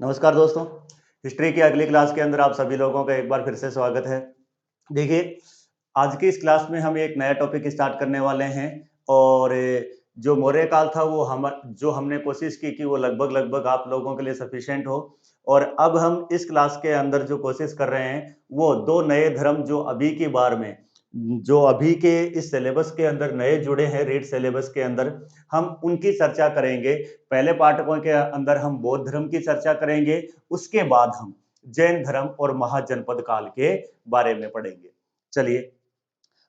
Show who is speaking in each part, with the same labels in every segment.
Speaker 1: नमस्कार दोस्तों। हिस्ट्री की अगली क्लास के अंदर आप सभी लोगों का एक बार फिर से स्वागत है। देखिए, आज की इस क्लास में हम एक नया टॉपिक स्टार्ट करने वाले हैं और जो मौर्य काल था वो जो हमने कोशिश की कि वो लगभग आप लोगों के लिए सफिशिएंट हो। और अब हम इस क्लास के अंदर जो कोशिश कर रहे हैं वो दो नए धर्म जो अभी की बार में जो अभी के इस सिलेबस के अंदर नए जुड़े हैं, रीड सिलेबस के अंदर हम उनकी चर्चा करेंगे। पहले पाठकों के अंदर हम बौद्ध धर्म की चर्चा करेंगे, उसके बाद हम जैन धर्म और महाजनपद काल के बारे में पढ़ेंगे। चलिए,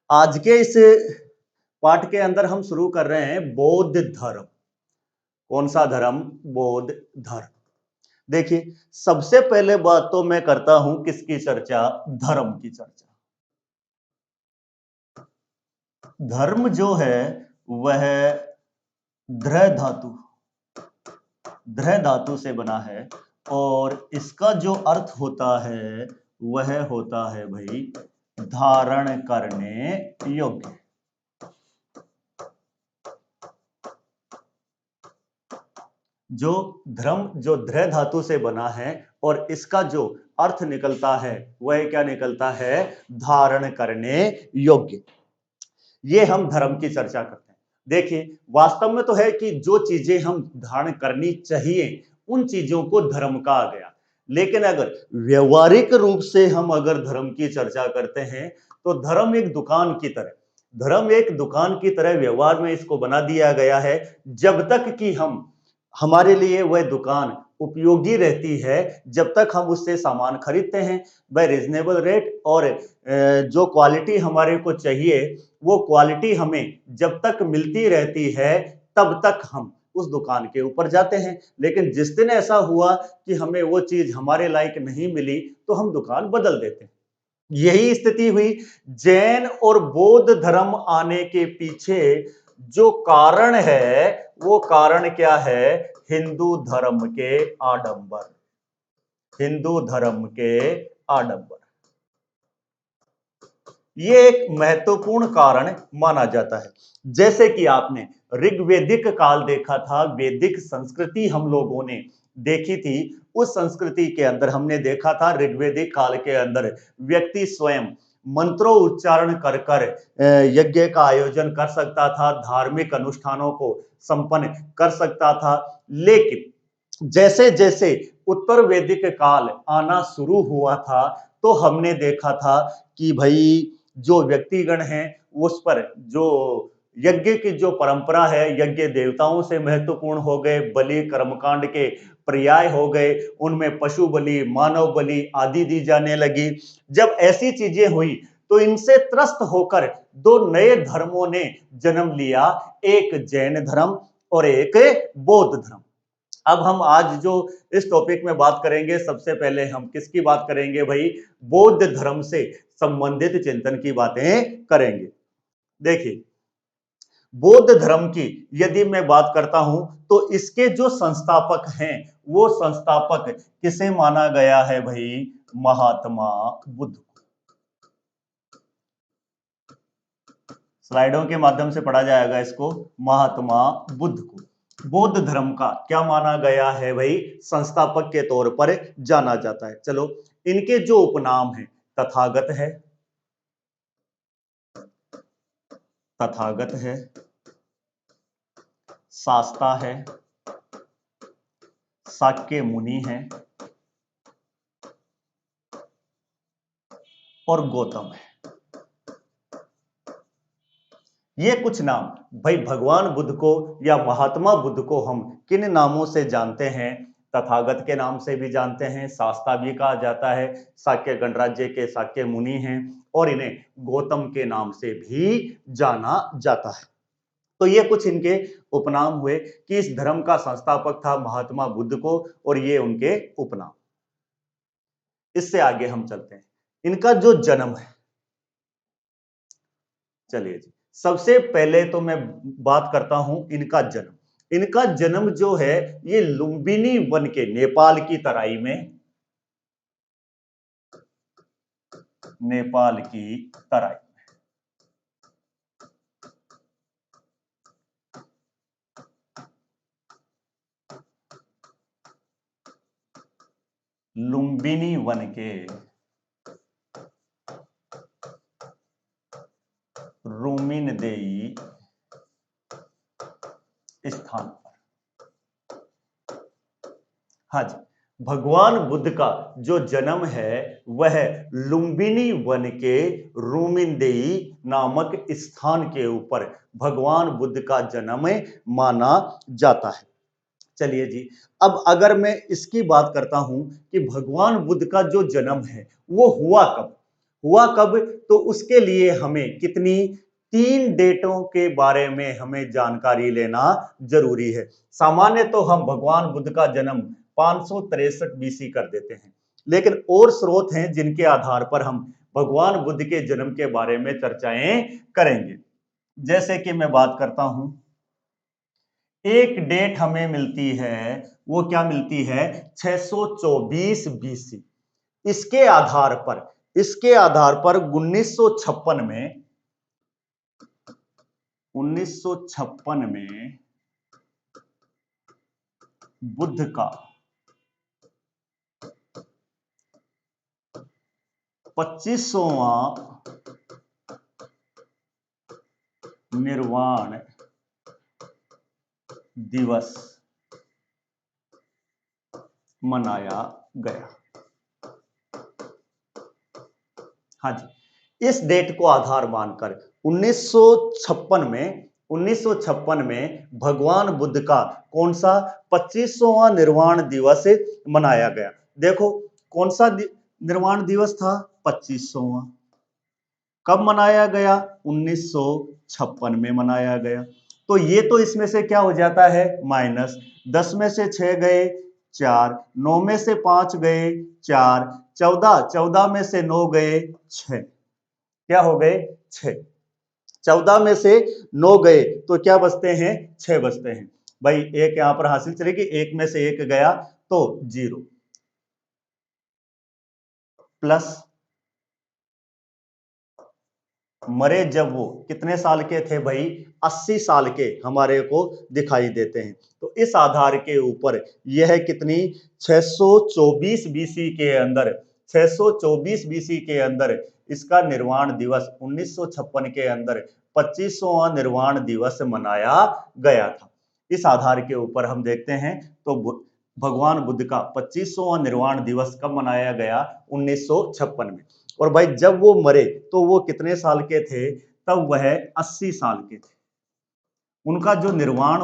Speaker 1: आज के इस पाठ के अंदर हम शुरू कर रहे हैं बौद्ध धर्म। कौन सा धर्म? बौद्ध धर्म। देखिए, सबसे पहले बात तो मैं करता हूं किसकी चर्चा? धर्म की चर्चा। धर्म जो है वह ध्र धातु ध्र धातु से बना है और इसका जो अर्थ होता है वह होता है भाई धारण करने योग्य। जो जो ध्र धातु से बना है और इसका जो अर्थ निकलता है वह क्या निकलता है? धारण करने योग्य। ये हम धर्म की चर्चा करते हैं। देखिए, वास्तव में तो है कि जो चीजें हम धारण करनी चाहिए उन चीजों को धर्म कहा गया। लेकिन अगर व्यवहारिक रूप से हम अगर धर्म की चर्चा करते हैं तो धर्म एक दुकान की तरह व्यवहार में इसको बना दिया गया है। जब तक कि हमारे लिए वह दुकान उपयोगी रहती है, जब तक हम उससे सामान खरीदते हैं वह रीजनेबल रेट और जो क्वालिटी हमारे को चाहिए वो क्वालिटी हमें जब तक मिलती रहती है तब तक हम उस दुकान के ऊपर जाते हैं। लेकिन जिस दिन ऐसा हुआ कि हमें वो चीज हमारे लायक नहीं मिली तो हम दुकान बदल देते हैं। यही स्थिति हुई। जैन और बौद्ध धर्म आने के पीछे जो कारण है वो कारण क्या है? हिंदू धर्म के आडंबर। हिंदू धर्म के आडंबर, ये एक महत्वपूर्ण कारण माना जाता है। जैसे कि आपने ऋग्वेदिक काल देखा था, वैदिक संस्कृति हम लोगों ने देखी थी। उस संस्कृति के अंदर हमने देखा था ऋग्वेदिक काल के अंदर व्यक्ति स्वयं मंत्रों उच्चारण कर कर यज्ञ का आयोजन कर सकता था, धार्मिक अनुष्ठानों को संपन्न कर सकता था। लेकिन जैसे जैसे उत्तर वैदिक काल आना शुरू हुआ था तो हमने देखा था कि भाई जो व्यक्तिगण हैं उस पर जो यज्ञ की जो परंपरा है, यज्ञ देवताओं से महत्वपूर्ण हो गए, बलि कर्मकांड के पर्याय हो गए, उनमें पशु बलि, मानव बलि आदि दी जाने लगी। जब ऐसी चीजें हुई तो इनसे त्रस्त होकर दो नए धर्मों ने जन्म लिया, एक जैन धर्म और एक बौद्ध धर्म। अब हम आज जो इस टॉपिक में बात करेंगे, सबसे पहले हम किसकी बात करेंगे भाई? बौद्ध धर्म से संबंधित चिंतन की बातें करेंगे। देखिए, बौद्ध धर्म की यदि मैं बात करता हूं तो इसके जो संस्थापक हैं वो संस्थापक किसे माना गया है भाई? महात्मा बुद्ध। स्लाइडों के माध्यम से पढ़ा जाएगा इसको, महात्मा बुद्ध को बौद्ध धर्म का क्या माना गया है भाई? संस्थापक के तौर पर जाना जाता है। चलो, इनके जो उपनाम है, तथागत है, तथागत है, शास्ता है, शाक्य मुनि है और गौतम है। ये कुछ नाम भाई भगवान बुद्ध को या महात्मा बुद्ध को हम किन नामों से जानते हैं? तथागत के नाम से भी जानते हैं, शास्ता भी कहा जाता है, शाक्य गणराज्य के शाक्य मुनि हैं और इन्हें गौतम के नाम से भी जाना जाता है। तो ये कुछ इनके उपनाम हुए कि इस धर्म का संस्थापक था महात्मा बुद्ध को और ये उनके उपनाम। इससे आगे हम चलते हैं, इनका जो जन्म है। चलिए जी, सबसे पहले तो मैं बात करता हूं इनका जन्म। इनका जन्म जो है ये लुम्बिनी वन के नेपाल की तराई में, नेपाल की तराई। लुम्बिनी वन के रूमिनदेई स्थान पर। हाँ जी, भगवान बुद्ध का जो जन्म है वह लुम्बिनी वन के रूमिनदेई नामक स्थान के ऊपर भगवान बुद्ध का जन्म माना जाता है। चलिए जी, अब अगर मैं इसकी बात करता हूं कि भगवान बुद्ध का जो जन्म है वो हुआ कब, तो उसके लिए हमें कितनी 3 डेटों के बारे में हमें जानकारी लेना जरूरी है। सामान्य तो हम भगवान बुद्ध का जन्म 563 बीसी कर देते हैं, लेकिन और स्रोत हैं जिनके आधार पर हम भगवान बुद्ध के जन्म के बारे में चर्चाएं करेंगे। जैसे कि मैं बात करता हूं, एक डेट हमें मिलती है, वो क्या मिलती है, 624 बीसी। इसके आधार पर 1956 में 1956 में बुद्ध का 25वां निर्वाण दिवस मनाया गया। हाँ जी, इस डेट को आधार मानकर 1956 में भगवान बुद्ध का कौन सा 25वां निर्वाण दिवस मनाया गया। देखो कौन सा निर्वाण दिवस था, 25वां। कब मनाया गया, 1956 में मनाया गया। तो ये तो इसमें से क्या हो जाता है, माइनस 10 में से 6 गए 4, 9 में से 5 गए 4, 14 में से 9 गए 6, क्या हो गए 6, 14 में से 9 गए तो क्या बचते हैं, 6 बचते हैं। भाई एक यहां पर हासिल चलेगी, एक में से एक गया तो 0, प्लस मरे जब वो कितने साल के थे भाई, 80 साल के हमारे को दिखाई देते हैं। तो इस आधार के ऊपर यह कितनी 624 बीसी के अंदर 624 बीसी के अंदर इसका निर्वाण दिवस 1956 के अंदर 25वां निर्वाण दिवस मनाया गया था। इस आधार के ऊपर हम देखते हैं तो भगवान बुद्ध का 25वां निर्वाण दिवस कब मनाया गया, 1956 में। और भाई जब वो मरे तो वो कितने साल के थे, तब वह 80 साल के थे। उनका जो निर्वाण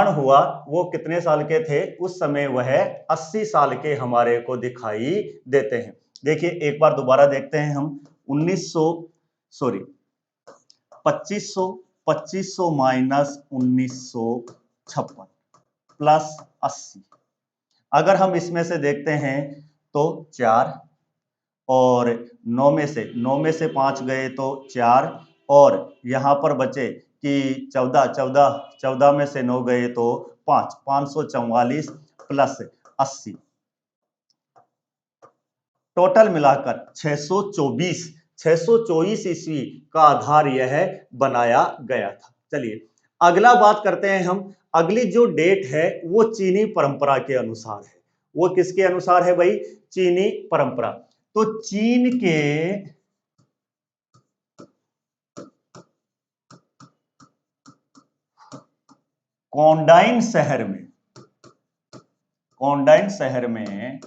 Speaker 1: हुआ वो कितने साल के थे, उस समय वह 80 साल के हमारे को दिखाई देते हैं। देखिए एक बार दोबारा देखते हैं हम, 2500 माइनस 1956 प्लस 80। अगर हम इसमें से देखते हैं तो 4, और 9 में से 5 गए तो 4, और यहां पर बचे कि 14 में से 9 गए तो 5, 544 प्लस 80, टोटल मिलाकर 624 ईस्वी का आधार यह बनाया गया था। चलिए अगला बात करते हैं हम, अगली जो डेट है वो चीनी परंपरा के अनुसार है। वो किसके अनुसार है भाई, चीनी परंपरा। तो चीन के कोंडाइन शहर में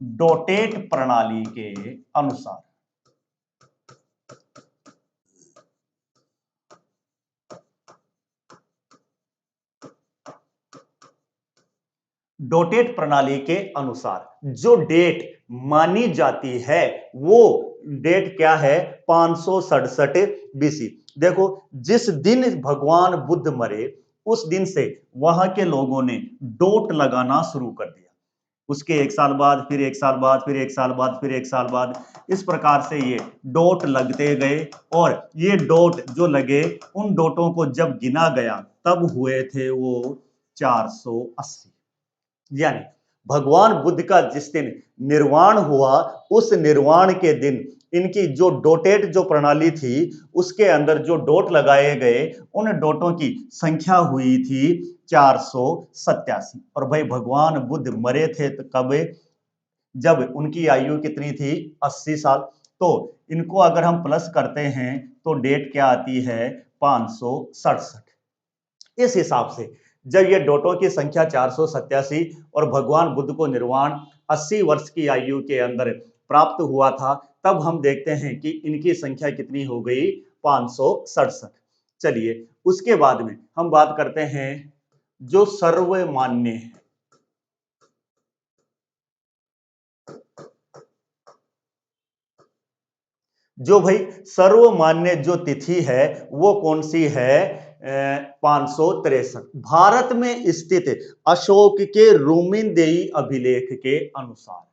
Speaker 1: डोटेट प्रणाली के अनुसार डोटेट प्रणाली के अनुसार जो डेट मानी जाती है वो डेट क्या है, 567 बीसी। देखो जिस दिन भगवान बुद्ध मरे उस दिन से वहां के लोगों ने डोट लगाना शुरू कर दिया। उसके 1 साल बाद, फिर 1 साल बाद, फिर 1 साल बाद, फिर 1 साल बाद, इस प्रकार से ये डोट लगते गए। और ये डोट जो लगे, उन डोटों को जब गिना गया तब हुए थे वो 480। यानी भगवान बुद्ध का जिस दिन निर्वाण हुआ उस निर्वाण के दिन इनकी जो डोटेट जो प्रणाली थी उसके अंदर जो डोट लगाए गए उन डोटों की संख्या हुई थी 487। और भाई भगवान बुद्ध मरे थे तो कब? जब उनकी आयु कितनी थी? 80 साल। तो इनको अगर हम प्लस करते हैं तो डेट क्या आती है? 567। इस हिसाब से जब ये डोटों की संख्या 487 और भगवान बुद्ध को निर्वाण 80 वर्ष की आयु के अंदर प्राप्त हुआ था, तब हम देखते हैं कि इनकी संख्या कितनी हो गई? 567। चलिए उसके बाद में हम बात करते हैं जो सर्वमान्य है। जो भाई सर्वमान्य जो तिथि है वो कौन सी है? 563। भारत में स्थित अशोक के रूमिनदेई अभिलेख के अनुसार,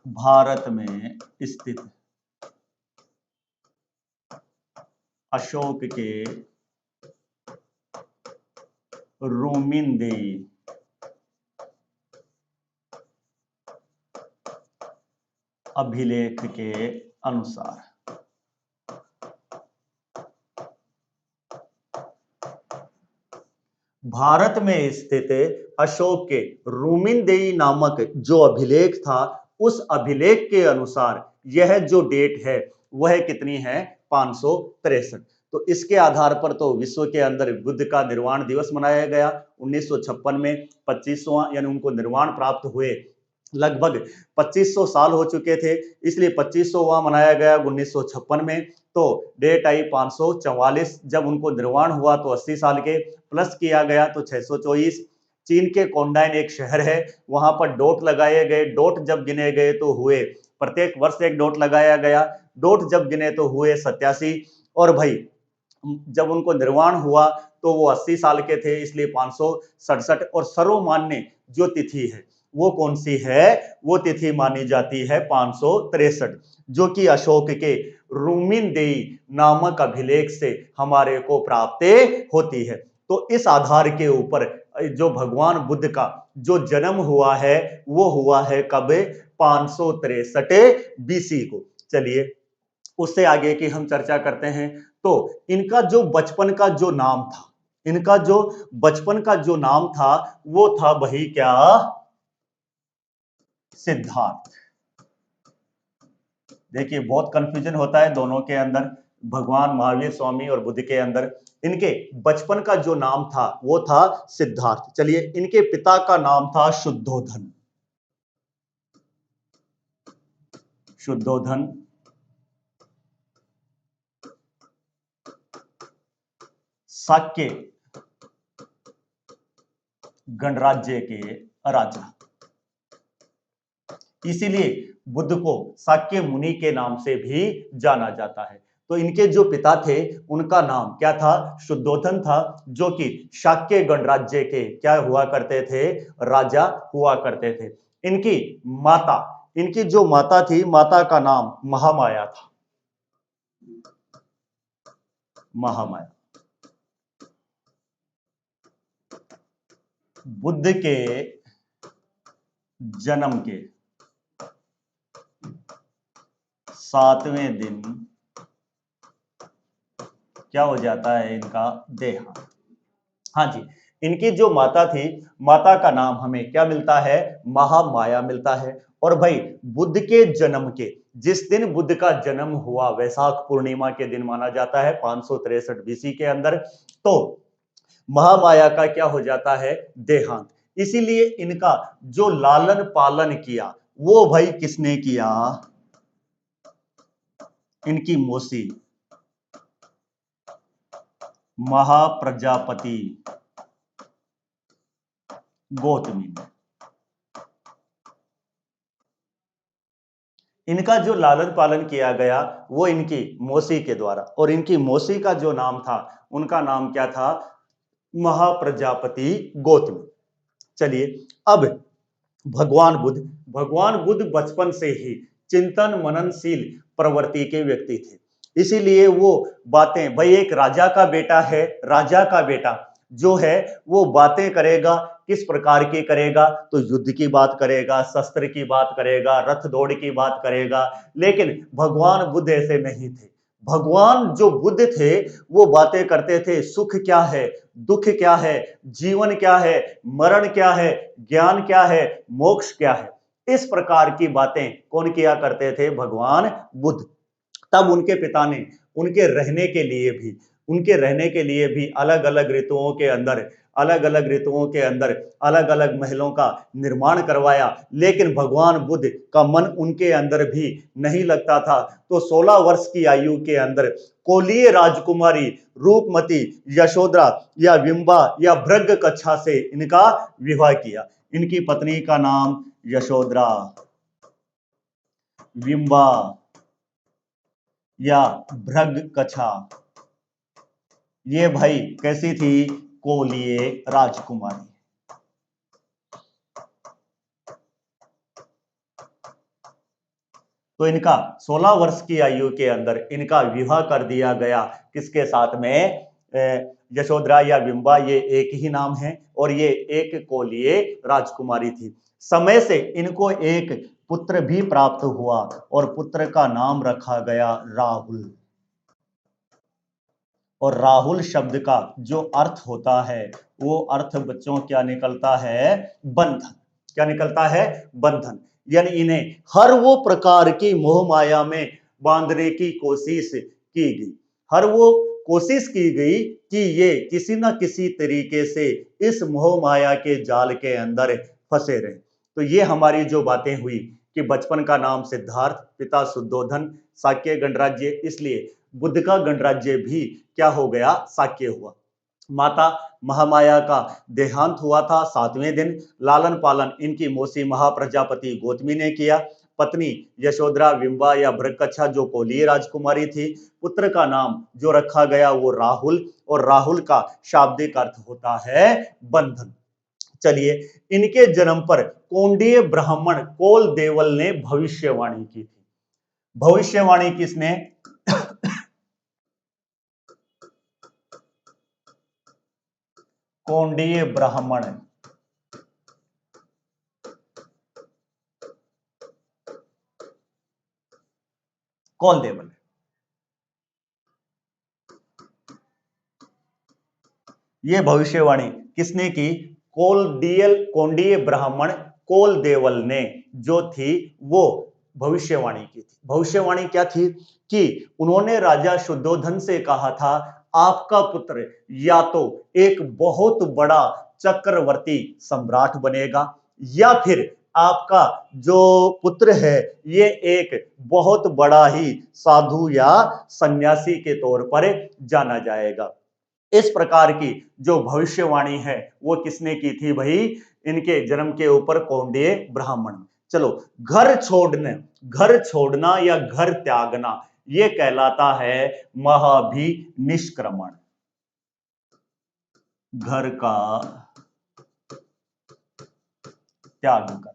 Speaker 1: भारत में स्थित अशोक के रूमिनदेई अभिलेख के अनुसार भारत में स्थित अशोक के रूमिनदेई नामक जो अभिलेख था, उस अभिलेख के अनुसार यह जो डेट है वह कितनी है? 563। तो इसके आधार पर तो विश्व के अंदर बुद्ध का निर्वाण दिवस मनाया गया 1956 में। 25वां यानी उनको निर्वाण प्राप्त हुए लगभग 2500 साल हो चुके थे, इसलिए 2500वां मनाया गया 1956 में। तो डेट आई 544। जब उनको निर्वाण हुआ तो 80 साल के, प्लस किया गया तो 624। चीन के कोंडाइन एक शहर है, वहां पर डोट लगाए गए। डोट जब गिने गए तो हुए, प्रत्येक वर्ष एक डोट लगाया गया। डोट जब गिने तो हुए 87। और भाई जब उनको निर्वाण हुआ तो वो 80 साल के थे, इसलिए 567। और सर्वमान्य जो तिथि है वो कौन सी है? वो तिथि मानी जाती है 563, जो कि अशोक के रूमिनदेई नामक अभिलेख से हमारे को प्राप्त होती है। तो इस आधार के ऊपर जो भगवान बुद्ध का जो जन्म हुआ है वो हुआ है कब? 563 बीसी को। चलिए उससे आगे की हम चर्चा करते हैं। तो इनका जो बचपन का जो नाम था, इनका जो बचपन का जो नाम था वो था वही क्या? सिद्धार्थ। देखिए बहुत कंफ्यूजन होता है दोनों के अंदर, भगवान महावीर स्वामी और बुद्ध के अंदर। इनके बचपन का जो नाम था वो था सिद्धार्थ। चलिए इनके पिता का नाम था शुद्धोधन। शुद्धोधन शाक्य गणराज्य के राजा, इसीलिए बुद्ध को शाक्य मुनि के नाम से भी जाना जाता है। तो इनके जो पिता थे उनका नाम क्या था? शुद्धोधन था, जो कि शाक्य गणराज्य के क्या हुआ करते थे? राजा हुआ करते थे। इनकी माता, इनकी जो माता थी, माता का नाम महामाया था। महामाया। बुद्ध के जन्म के 7वें दिन क्या हो जाता है? इनका देहांत। हाँ जी, इनकी जो माता थी, माता का नाम हमें क्या मिलता है? महामाया मिलता है। और भाई बुद्ध के जन्म के, जिस दिन बुद्ध का जन्म हुआ वैशाख पूर्णिमा के दिन माना जाता है 563 बीसी के अंदर, तो महामाया का क्या हो जाता है? देहांत। इसीलिए इनका जो लालन पालन किया वो भाई किसने किया? इनकी मौसी महाप्रजापति गौतमी ने। इनका जो लालन पालन किया गया वो इनकी मौसी के द्वारा, और इनकी मौसी का जो नाम था उनका नाम क्या था? महाप्रजापति गौतमी। चलिए अब भगवान बुद्ध बचपन से ही चिंतन मननशील प्रवृत्ति के व्यक्ति थे। इसीलिए वो बातें, भाई एक राजा का बेटा है, राजा का बेटा जो है वो बातें करेगा, किस प्रकार की करेगा? तो युद्ध की बात करेगा, शस्त्र की बात करेगा, रथ दौड़ की बात करेगा। लेकिन भगवान बुद्ध ऐसे नहीं थे। भगवान जो बुद्ध थे वो बातें करते थे, सुख क्या है, दुख क्या है, जीवन क्या है, मरण क्या है, ज्ञान क्या है, मोक्ष क्या है। इस प्रकार की बातें कौन किया करते थे? भगवान बुद्ध। तब उनके पिता ने उनके रहने के लिए भी अलग अलग ऋतुओं के अंदर अलग अलग महलों का निर्माण करवाया, लेकिन भगवान बुद्ध का मन उनके अंदर भी नहीं लगता था। तो 16 वर्ष की आयु के अंदर कोलीय राजकुमारी रूपमती यशोधरा या विंबा या भृगकच्छा से इनका विवाह किया। इनकी पत्नी का नाम यशोधरा, विंबा या भृगकच्छा। ये भाई कैसी थी? कोलीय राजकुमारी। तो इनका 16 वर्ष की आयु के अंदर इनका विवाह कर दिया गया। किसके साथ में? यशोधरा या बिंबा, ये एक ही नाम है और ये एक कोलीय राजकुमारी थी। समय से इनको एक पुत्र भी प्राप्त हुआ और पुत्र का नाम रखा गया राहुल। और राहुल शब्द का जो अर्थ होता है वो अर्थ बच्चों क्या निकलता है? बंधन। क्या निकलता है? बंधन। यानी इन्हें हर वो प्रकार की मोह माया में बांधने की कोशिश की गई, हर वो कोशिश की गई कि ये किसी ना किसी तरीके से इस मोह माया के जाल के अंदर फंसे रहे। तो ये हमारी जो बातें हुई कि बचपन का नाम सिद्धार्थ, पिता शुद्धोधन, शाक्य गणराज्य, इसलिए बुद्ध का गणराज्य भी क्या हो गया? शाक्य हुआ। माता महामाया का देहांत हुआ था 7वें दिन। लालन पालन इनकी मौसी महाप्रजापति गौतमी ने किया। पत्नी यशोधरा विंबा या भृगकच्छा जो कोलीय राजकुमारी थी। पुत्र का नाम जो रखा गया वो राहुल, और राहुल का शाब्दिक अर्थ होता है बंधन। चलिए, इनके जन्म पर कोंडीय ब्राह्मण कोल देवल ने भविष्यवाणी की थी। भविष्यवाणी किसने? कोंडीय ब्राह्मण कोल देवल। ये भविष्यवाणी किसने की? कोंडीय ब्राह्मण कोल देवल ने जो थी वो भविष्यवाणी की थी। भविष्यवाणी क्या थी? कि उन्होंने राजा शुद्धोधन से कहा था आपका पुत्र या तो एक बहुत बड़ा चक्रवर्ती सम्राट बनेगा, या फिर आपका जो पुत्र है ये एक बहुत बड़ा ही साधु या सन्यासी के तौर पर जाना जाएगा। इस प्रकार की जो भविष्यवाणी है वो किसने की थी भाई? इनके जन्म के ऊपर कोंडीय ब्राह्मण। चलो, घर छोड़ना या घर त्यागना ये कहलाता है महाभिनिष्क्रमण। घर का त्याग करना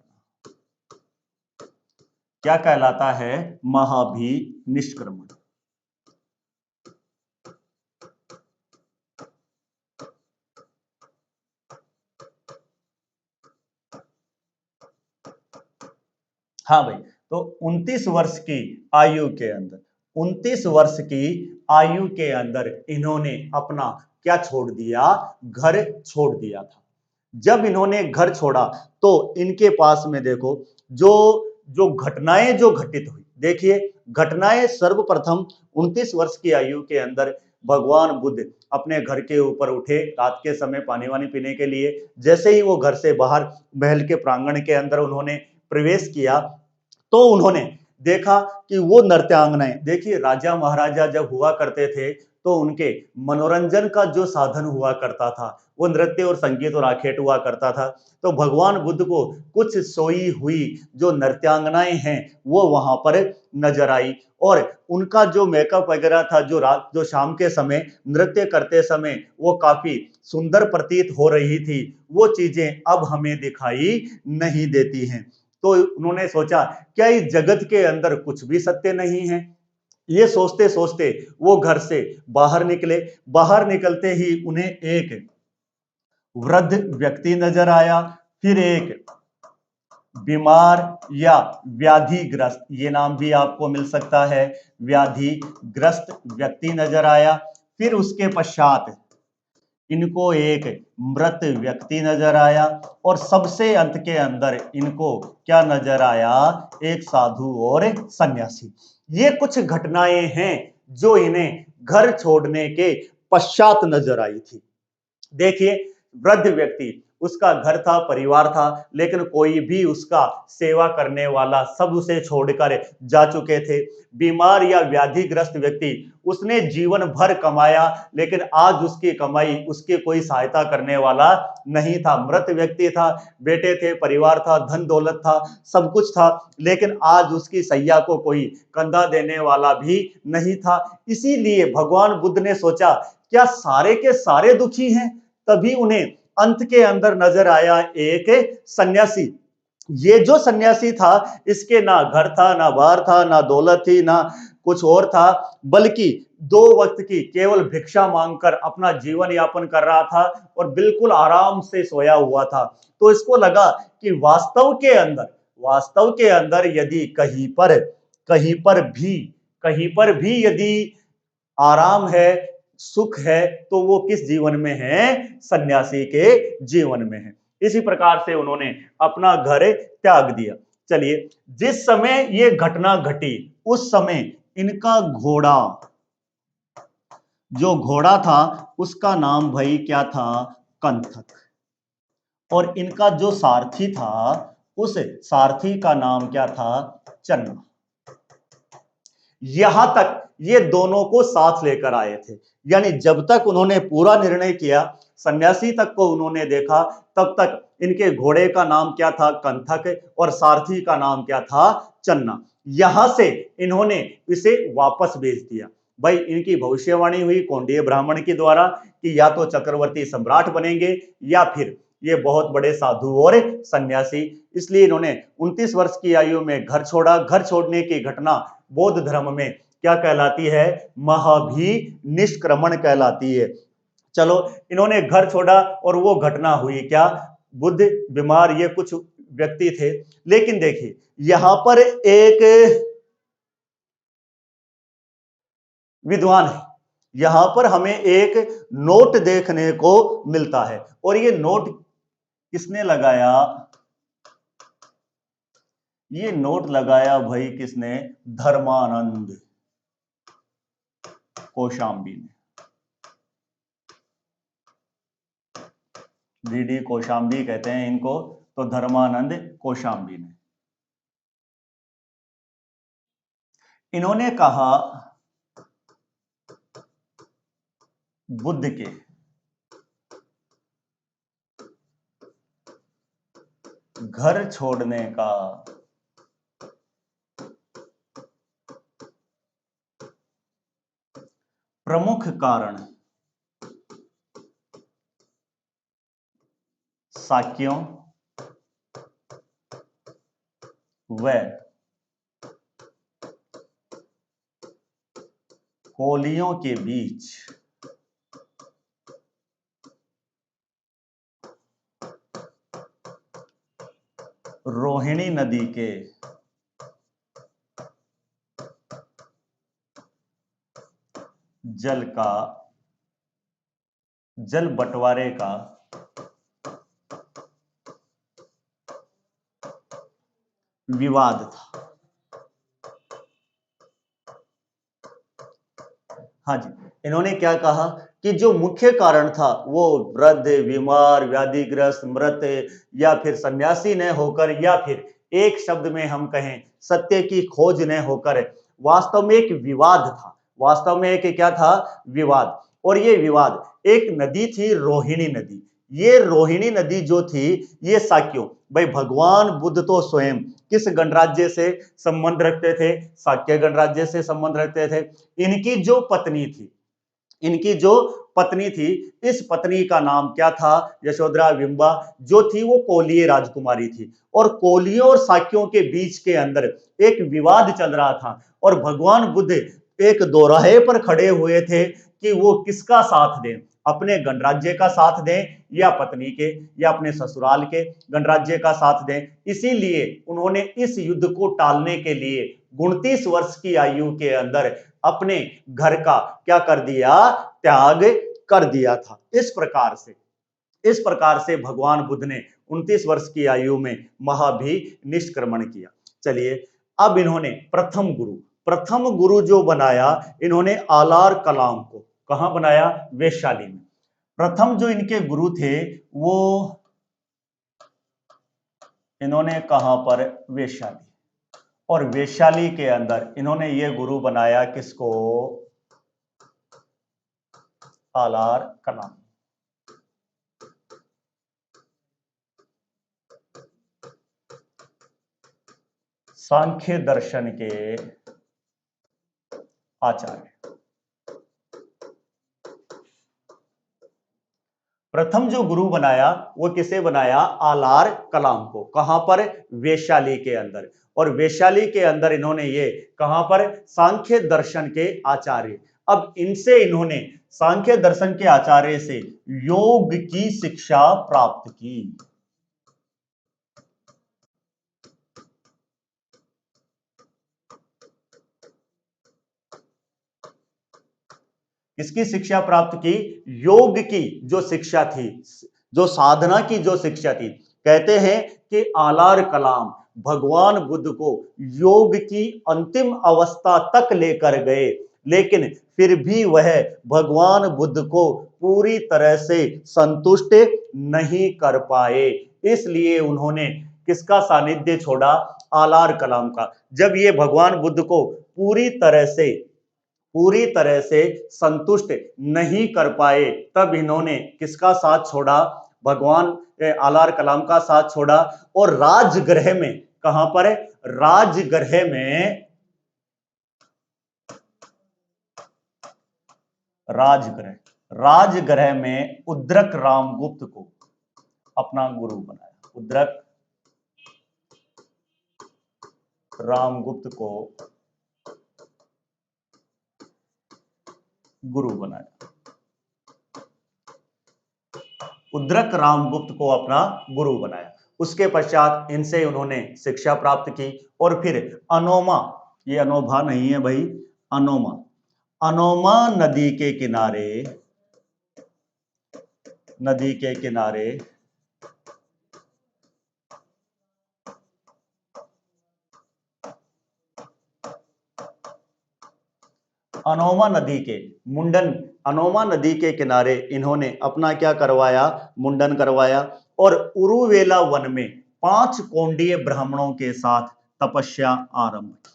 Speaker 1: क्या कहलाता है? महाभिनिष्क्रमण। हाँ भाई, तो 29 वर्ष की आयु के अंदर 29 वर्ष की आयु के अंदर इन्होंने अपना क्या छोड़ दिया? घर छोड़ दिया था। जब इन्होंने घर छोड़ा तो इनके पास में देखो जो जो घटनाएं जो घटित हुई। देखिए, घटनाएं सर्वप्रथम 29 वर्ष की आयु के अंदर भगवान बुद्ध अपने घर के ऊपर उठे रात के समय पानी वानी पीने के लिए। जैसे ही वो घर से बाहर महल के प्रांगण के अंदर उन्होंने प्रवेश किया तो उन्होंने देखा कि वो नृत्यांगनाएं, देखिए राजा महाराजा जब हुआ करते थे तो उनके मनोरंजन का जो साधन हुआ करता था वो नृत्य और संगीत और आखेट हुआ करता था। तो भगवान बुद्ध को कुछ सोई हुई जो नृत्यांगनाएं हैं वो वहां पर नजर आई, और उनका जो मेकअप वगैरह था जो रात जो शाम के समय नृत्य करते समय वो काफी सुंदर प्रतीत हो रही थी, वो चीजें अब हमें दिखाई नहीं देती हैं। तो उन्होंने सोचा क्या इस जगत के अंदर कुछ भी सत्य नहीं है? ये सोचते सोचते वो घर से बाहर निकले। बाहर निकलते ही उन्हें एक वृद्ध व्यक्ति नजर आया, फिर एक बीमार या व्याधिग्रस्त, ये नाम भी आपको मिल सकता है, व्याधिग्रस्त व्यक्ति नजर आया। फिर उसके पश्चात इनको एक मृत व्यक्ति नजर आया और सबसे अंत के अंदर इनको क्या नजर आया, एक साधु और एक सन्यासी। ये कुछ घटनाएं हैं जो इन्हें घर छोड़ने के पश्चात नजर आई थी। देखिए, वृद्ध व्यक्ति, उसका घर था, परिवार था, लेकिन कोई भी उसका सेवा करने वाला, सब उसे छोड़कर जा चुके थे। बीमार या व्याधिग्रस्त व्यक्ति, उसने जीवन भर कमाया, लेकिन आज उसकी कमाई, उसकी कोई सहायता करने वाला नहीं था। मृत व्यक्ति था, बेटे थे, परिवार था, धन दौलत था, सब कुछ था, लेकिन आज उसकी सैया को कोई कंधा देने वाला भी नहीं था। इसीलिए भगवान बुद्ध ने सोचा, क्या सारे के सारे दुखी हैं? तभी उन्हें अंत के अंदर नजर आया एक सन्यासी। ये जो सन्यासी था, इसके ना घर था, ना बार था, ना दौलत थी, ना कुछ और था, बल्कि 2 वक्त की केवल भिक्षा मांगकर अपना जीवन यापन कर रहा था और बिल्कुल आराम से सोया हुआ था। तो इसको लगा कि वास्तव के अंदर यदि कहीं पर भी यदि आराम है, सुख है, तो वो किस जीवन में है? सन्यासी के जीवन में है। इसी प्रकार से उन्होंने अपना घर त्याग दिया। चलिए, जिस समय ये घटना घटी, उस समय इनका घोड़ा, जो घोड़ा था, उसका नाम भाई क्या था? कंथक। और इनका जो सारथी था, उस सारथी का नाम क्या था? चन्ना। यहां तक ये दोनों को साथ लेकर आए थे, यानी जब तक उन्होंने पूरा निर्णय किया, सन्यासी तक को उन्होंने देखा, तब तक इनके घोड़े का नाम क्या था? कंथक, और सारथी का नाम क्या था? चन्ना। यहां से इन्होंने इसे वापस भेज दिया। भाई, इनकी भविष्यवाणी हुई कौंडिन्य ब्राह्मण के द्वारा कि या तो चक्रवर्ती सम्राट बनेंगे या फिर ये बहुत बड़े साधु और सन्यासी। इसलिए इन्होंने 29 वर्ष की आयु में घर छोड़ा। घर छोड़ने की घटना बौद्ध धर्म में क्या कहलाती है? महाभिनिष्क्रमण कहलाती है। चलो, इन्होंने घर छोड़ा और वो घटना हुई क्या? बुद्ध बीमार, ये कुछ व्यक्ति थे, लेकिन देखिए यहां पर एक विद्वान है। यहां पर हमें एक नोट देखने को मिलता है, और ये नोट किसने लगाया? ये नोट लगाया भाई किसने? धर्मानंद कौशाम्बी ने। डीडी कौशाम्बी कहते हैं इनको, तो धर्मानंद कौशाम्बी ने। इन्होंने कहा, बुद्ध के घर छोड़ने का प्रमुख कारण शाक्यों व कोलियों के बीच रोहिणी नदी के जल बंटवारे का विवाद था। हाँ जी, इन्होंने क्या कहा कि जो मुख्य कारण था वो वृद्ध, बीमार, व्याधिग्रस्त, मृत या फिर सन्यासी न होकर, या फिर एक शब्द में हम कहें सत्य की खोज न होकर, वास्तव में एक विवाद था। वास्तव में एक क्या था? विवाद। और ये विवाद एक नदी थी, रोहिणी नदी। ये रोहिणी नदी जो थी, ये साक्यों, भाई भगवान बुद्ध तो स्वयं किस गणराज्य से संबंध रखते थे? शाक्य गणराज्य से संबंध रखते थे। इनकी जो पत्नी थी, इस पत्नी का नाम क्या था? यशोधरा बिंबा, जो थी वो कोलीय राजकुमारी थी। और कोलियों और शाक्यों के बीच के अंदर एक विवाद चल रहा था, और भगवान बुद्ध एक दोराहे पर खड़े हुए थे कि वो किसका साथ दें। अपने गणराज्य का साथ दें या पत्नी के या अपने ससुराल के गणराज्य का साथ दें। इसीलिए उन्होंने इस युद्ध को टालने के लिए 29 वर्ष की आयु के अंदर अपने घर का क्या कर दिया, त्याग कर दिया था। इस प्रकार से भगवान बुद्ध ने 29 वर्ष की आयु में महाभिनिष्क्रमण किया। चलिए, अब इन्होंने प्रथम गुरु जो बनाया, इन्होंने आलार कलाम को कहां बनाया, वैशाली में। प्रथम जो इनके गुरु थे वो इन्होंने कहां पर, वैशाली। और वैशाली के अंदर इन्होंने ये गुरु बनाया किसको, आलार कलाम। सांख्य दर्शन के आचार्य। प्रथम जो गुरु बनाया वो किसे बनाया, आलार कलाम को। कहां पर, वैशाली के अंदर। और वैशाली के अंदर इन्होंने ये कहां पर, सांख्य दर्शन के आचार्य। अब इनसे इन्होंने सांख्य दर्शन के आचार्य से योग की शिक्षा प्राप्त की। किसकी शिक्षा प्राप्त की, योग की जो शिक्षा थी, जो साधना की जो शिक्षा थी। कहते हैं कि आलार कलाम भगवान बुद्ध को योग की अंतिम अवस्था तक लेकर गए, लेकिन फिर भी वह भगवान बुद्ध को पूरी तरह से संतुष्ट नहीं कर पाए। इसलिए उन्होंने किसका सानिध्य छोड़ा, आलार कलाम का। जब ये भगवान बुद्ध को पूरी तरह से संतुष्ट नहीं कर पाए, तब इन्होंने किसका साथ छोड़ा, भगवान आलार कलाम का साथ छोड़ा। और राजगृह में, कहां पर है, राजगृह में उद्रक रामगुप्त को अपना गुरु बनाया। उद्रक रामगुप्त को गुरु बनाया। उद्रक रामगुप्त को अपना गुरु बनाया। उसके पश्चात इनसे उन्होंने शिक्षा प्राप्त की। और फिर अनोमा, ये अनोभा नहीं है भाई, अनोमा नदी के किनारे अनोमा नदी के किनारे इन्होंने अपना क्या करवाया, मुंडन करवाया। और उरुवेला वन में 5 कोंडीय ब्राह्मणों के साथ तपस्या आरंभ की।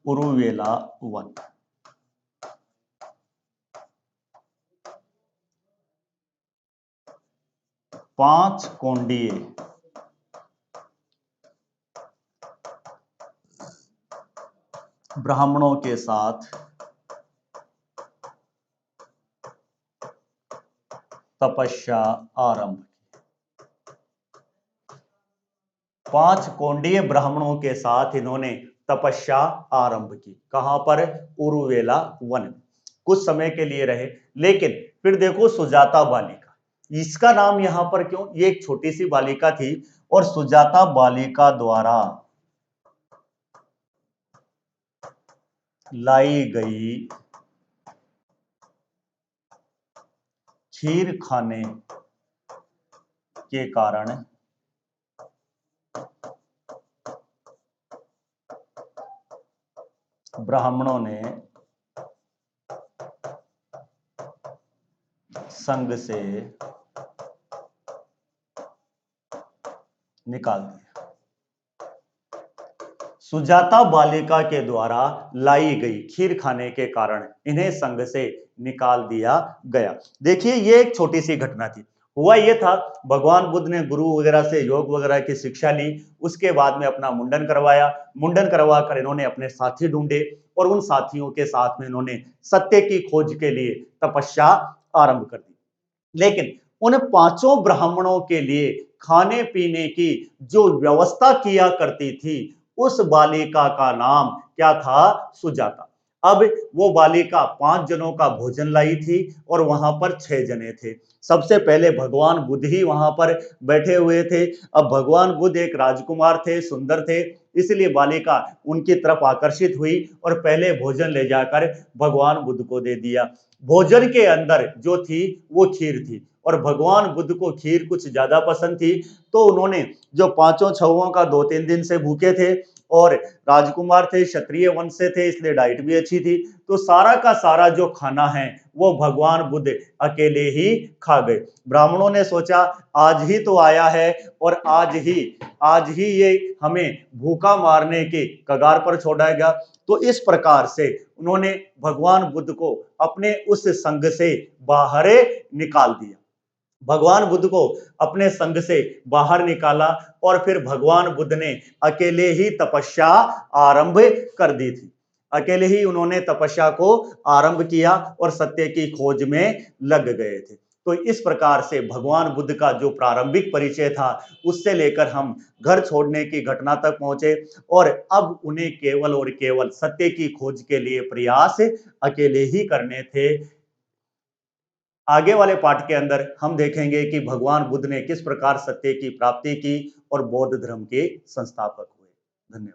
Speaker 1: उरुवेला वन, 5 कोंडीय ब्राह्मणों के साथ तपस्या आरंभ की। 5 कोंडीय ब्राह्मणों के साथ इन्होंने तपस्या आरंभ की। कहां पर, उरुवेला वन। कुछ समय के लिए रहे, लेकिन फिर देखो सुजाता बालिका, इसका नाम यहां पर क्यों, ये एक छोटी सी बालिका थी और सुजाता बालिका द्वारा लाई गई खीर खाने के कारण ब्राह्मणों ने संघ से निकाल दिया। सुजाता बालिका के द्वारा लाई गई खीर खाने के कारण इन्हें संघ से निकाल दिया गया। देखिए, ये एक छोटी सी घटना थी। हुआ ये था, भगवान बुद्ध ने गुरु वगैरह से योग वगैरह की शिक्षा ली। उसके बाद में अपना मुंडन करवाया। मुंडन करवा कर इन्होंने अपने साथी ढूंढे और उन साथियों के साथ में इन्होंने सत्य की खोज के लिए तपस्या आरंभ कर दी। लेकिन उन 5 ब्राह्मणों के लिए खाने पीने की जो व्यवस्था किया करती थी, उस बालिका का नाम क्या था, सुजाता। अब वो बालिका 5 जनों का भोजन लाई थी और वहां पर 6 जने थे। सबसे पहले भगवान बुद्ध ही वहां पर बैठे हुए थे। अब भगवान बुद्ध एक राजकुमार थे, सुंदर थे, इसलिए बालिका उनकी तरफ आकर्षित हुई और पहले भोजन ले जाकर भगवान बुद्ध को दे दिया। भोजन के अंदर जो थी वो खीर थी और भगवान बुद्ध को खीर कुछ ज्यादा पसंद थी, तो उन्होंने जो पांचों छउओं का 2-3 दिन से भूखे थे और राजकुमार थे, क्षत्रिय वंश से थे, इसलिए डाइट भी अच्छी थी, तो सारा का सारा जो खाना है वो भगवान बुद्ध अकेले ही खा गए। ब्राह्मणों ने सोचा आज ही तो आया है और आज ही ये हमें भूखा मारने के कगार पर छोड़ाएगा। तो इस प्रकार से उन्होंने भगवान बुद्ध को अपने उस संघ से बाहर निकाल दिया। भगवान बुद्ध को अपने संघ से बाहर निकाला और फिर भगवान बुद्ध ने अकेले ही तपस्या आरंभ कर दी थी। अकेले ही उन्होंने तपस्या को आरंभ किया और सत्य की खोज में लग गए थे। तो इस प्रकार से भगवान बुद्ध का जो प्रारंभिक परिचय था उससे लेकर हम घर छोड़ने की घटना तक पहुंचे और अब उन्हें केवल और केवल सत्य की खोज के लिए प्रयास अकेले ही करने थे। आगे वाले पाठ के अंदर हम देखेंगे कि भगवान बुद्ध ने किस प्रकार सत्य की प्राप्ति की और बौद्ध धर्म के संस्थापक हुए। धन्यवाद।